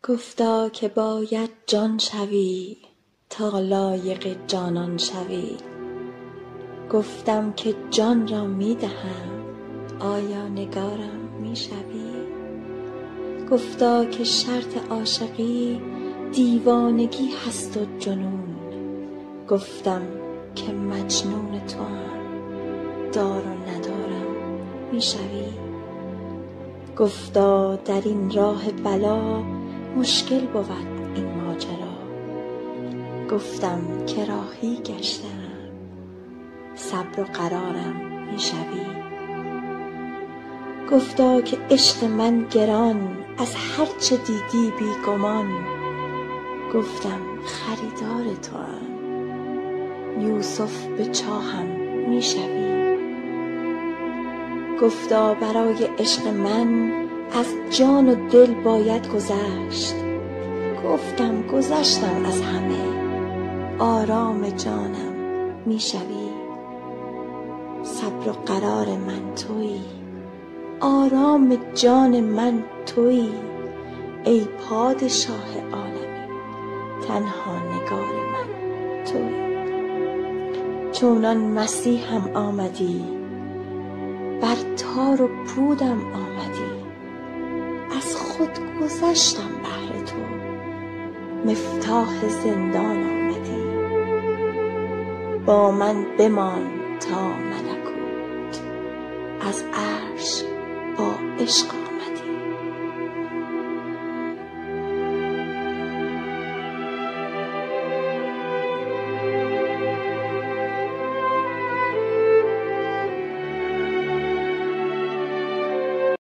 گفتا که باید جان شوی تا لایق جانان شوی. گفتم که جان را می دهم، آیا نگارم می شوی؟ گفتا که شرط عاشقی دیوانگی هست و جنون. گفتم که مجنون توام، دار و ندارم می شوی؟ گفتا در این راه بلا مشکل بود این ماجرا. گفتم که راهی گشتم، صبر و قرارم می شوی؟ گفتا که عشق من گران، از هر چه دیدی بی گمان. گفتم خریدار توام، یوسف به چاهم می شوی؟ گفتا برای عشق من از جان و دل باید گذشت. گفتم گذشتم از همه، آرام جانم می شوی؟ صبر و قرار من تویی، آرام جان من تویی. ای پادشاه عالمی، تنها نگار من تویی. چونان مسیحم آمدی، بر تار و پودم آمدی. از خود گذشتم بهر تو، مفتاح زندان آمدی. با من بمان تا ملکوت، از عرش با عشق